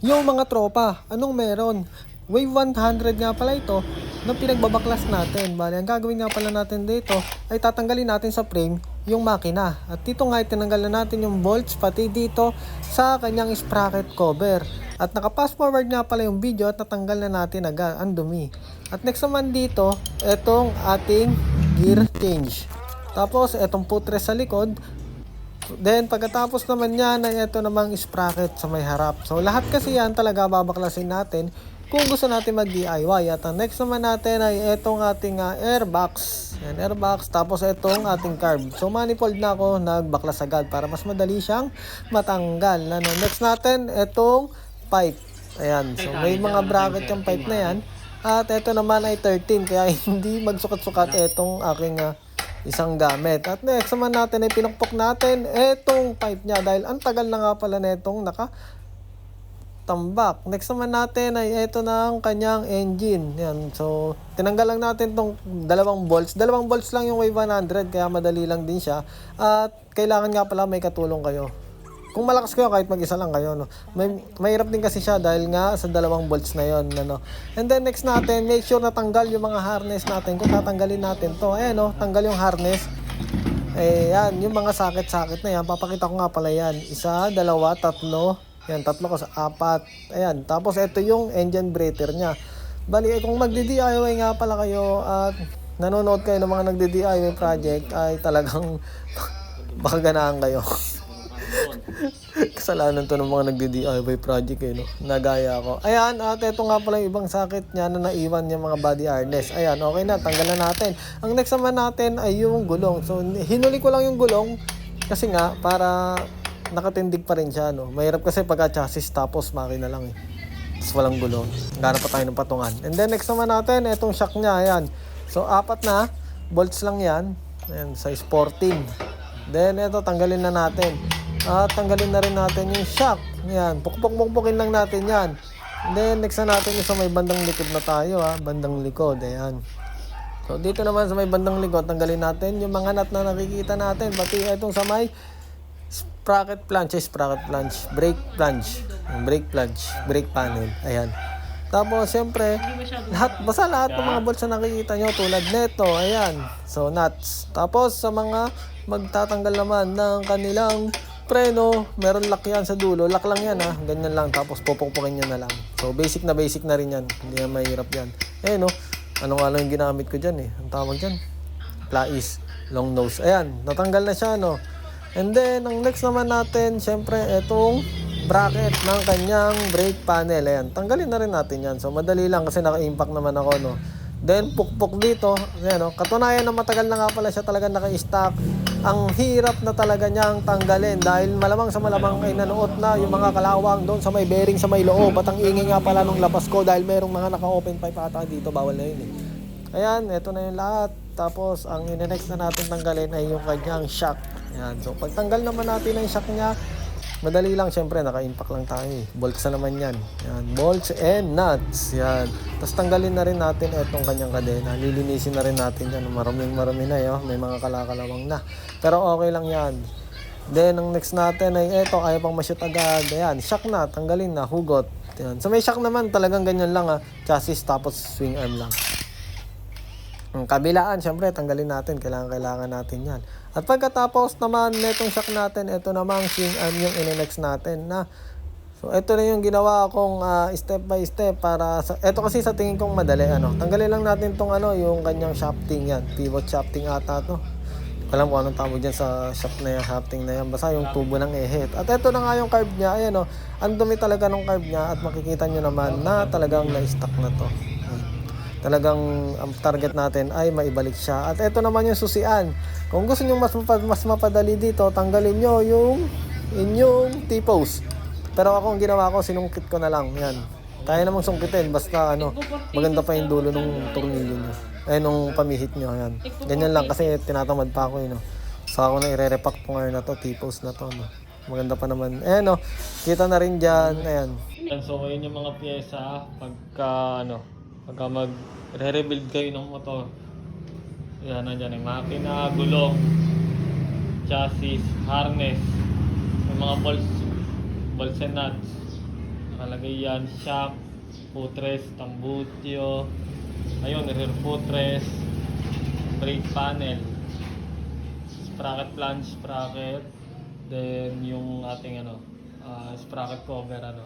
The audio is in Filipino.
Yung mga tropa, anong meron? Wave 100 nga pala ito na pinagbabaklas natin. Bali, ang gagawin nga pala natin dito ay tatanggalin natin sa frame yung makina. At dito nga tinanggal na natin yung bolts pati dito sa kanyang sprocket cover. At naka-fast forward nga pala yung video at natanggal na natin agad ang dumi. At next naman dito, etong ating gear change. Tapos etong footrest sa likod. Then pagkatapos naman yan ay ito namang sprocket sa may harap. So lahat kasi yan talaga babaklasin natin kung gusto natin mag DIY. At ang next naman natin ay itong ating airbox. Yan, airbox. Tapos itong ating carb. So manifold na ako nagbaklas agad para mas madali siyang matanggal. Ano, next natin itong pipe. Ayan. So may mga bracket yung pipe na yan. At ito naman ay 13 kaya hindi magsukat-sukat itong aking isang gamit. At next naman natin ay pinukpok natin etong pipe niya dahil ang tagal na nga pala netong nakatambak. Next naman natin ay eto ng kanyang engine. Yan. So, tinanggal lang natin tong dalawang bolts. Dalawang bolts lang yung Wave 100 kaya madali lang din siya. At kailangan nga pala may katulong kayo. Kung malakas kayo, kahit mag-isa lang kayo, no? Mahirap din kasi siya dahil nga sa dalawang bolts na yon, ano? And then next natin, make sure na tanggal yung mga harness natin. Kung tatanggalin natin to, ayan, no? Tanggal yung harness. Eh, yan, yung mga sakit-sakit na yan. Papakita ko nga pala yan. Isa, dalawa, tatlo. Yan, tatlo ko sa apat. Ayan, tapos ito yung engine breather niya. Bali, kung magdi-DIY nga pala kayo at nanonood kayo ng mga nagdi-DIY project, ay talagang baka ganahan kayo. Kasalanan to ng mga nagdi-DIY project no? Nagaya ako. Ayan, at ito nga pala yung ibang sakit niya na naiwan yung mga body harness. Ayan, okay na, tanggalan natin. Ang next naman natin ay yung gulong. So, hinuli ko lang yung gulong kasi nga, para nakatindig pa rin siya, no? Mahirap kasi pagka chassis tapos makina lang tapos walang gulong. Gana pa tayo ng patungan. And then next naman natin, itong shock niya, ayan. So, 4 na bolts lang yan. Ayan, size 14. Then, ito, tanggalin na natin. At tanggalin na rin natin yung shock. Yan, pukpok-pukpukin lang natin yan. And then, next na natin yung sa may bandang likod na tayo, bandang likod, ayan. So, dito naman sa may bandang likod, tanggalin natin yung mga nut na nakikita natin. Pati itong sa may sprocket flange, brake flange, brake panel, ayan. Tapos, siyempre, basta lahat ng mga bolts na nakikita nyo, tulad neto, ayan. So, nuts. Tapos, sa mga magtatanggal naman ng kanilang preno, meron lock yan sa dulo. Lock lang yan ganyan lang. Tapos pupukpukin nyo na lang. So basic na rin yan. Hindi na mahirap yan. Ano nga lang yung ginamit ko dyan Ang tawag dyan? Plais. Long nose. Ayan, natanggal na siya And then, ang next naman natin, syempre, itong bracket ng kanyang brake panel. Ayan, tanggalin na rin natin yan. So madali lang kasi naka-impact naman ako Then, pukpok dito. Ayan, katunayan na matagal na nga pala siya talaga naka-stock. Ang hirap na talaga niyang tanggalin dahil malamang sa malamang ay nanuot na yung mga kalawang doon sa may bearing sa may loob. At ang ingay nga pala nung labas ko dahil mayroong mga naka-open pipe ata dito. Bawal na yun Ayan, eto na yung lahat. Tapos, ang next na natin tanggalin ay yung kanyang shock. Ayan, so pagtanggal naman natin ang shock niya, madali lang, syempre, naka-impact lang tayo Bolts na naman yan. Yan, bolts and nuts. Yan. Tapos tanggalin na rin natin itong kanyang kadena. Lilinisin na rin natin yan. Marami na may mga kalakalawang na. Pero okay lang yan. Then, ang next natin ay ito, ayaw pang ma-shoot agad. Ayan, shock na, tanggalin na, hugot. Yan. So may shock naman, talagang ganyan lang chassis tapos swing arm lang. Ang kabilaan, syempre, tanggalin natin. Kailangan natin yan. At pagkatapos naman, netong shock natin, ito namang swing arm yung in-next natin So, ito na yung ginawa kong step by step para ito kasi sa tingin kong madali, Tanggalin lang natin tong yung kanyang shafting yan. Pivot shafting ata to. Alam ko anong tawag dyan sa shaft na yan, shafting na yan. Basta yung tubo ng ehet. At ito na nga yung carb niya. Ayan ang dumi talaga ng carb niya. At makikita nyo naman na talagang na-stock na to. Talagang ang target natin ay maibalik siya. At ito naman yung susian. Kung gusto nyo mas mapadali dito, tanggalin nyo yung inyong T-post. Pero ako ang ginawa ko, sinungkit ko na lang. Yan. Kaya namang sungkitin. Basta maganda pa yung dulo ng tornilyo nyo. Nung pamihit nyo. Yan. Ganyan lang kasi tinatamad pa ako So ako na i-repack po ngayon na to. T-post na to. Maganda pa naman. Kita na rin dyan. Ayan. So yun yung mga pyesa pagka mag-rebuild kayo ng motor. Yan, nandiyan yung makina, gulong, chassis, harness, yung mga bolts and nuts. Nakalagay yan, shock, footrest, tambutyo, ayun, rear footrest, brake panel, sprocket flange sprocket, then yung ating sprocket cover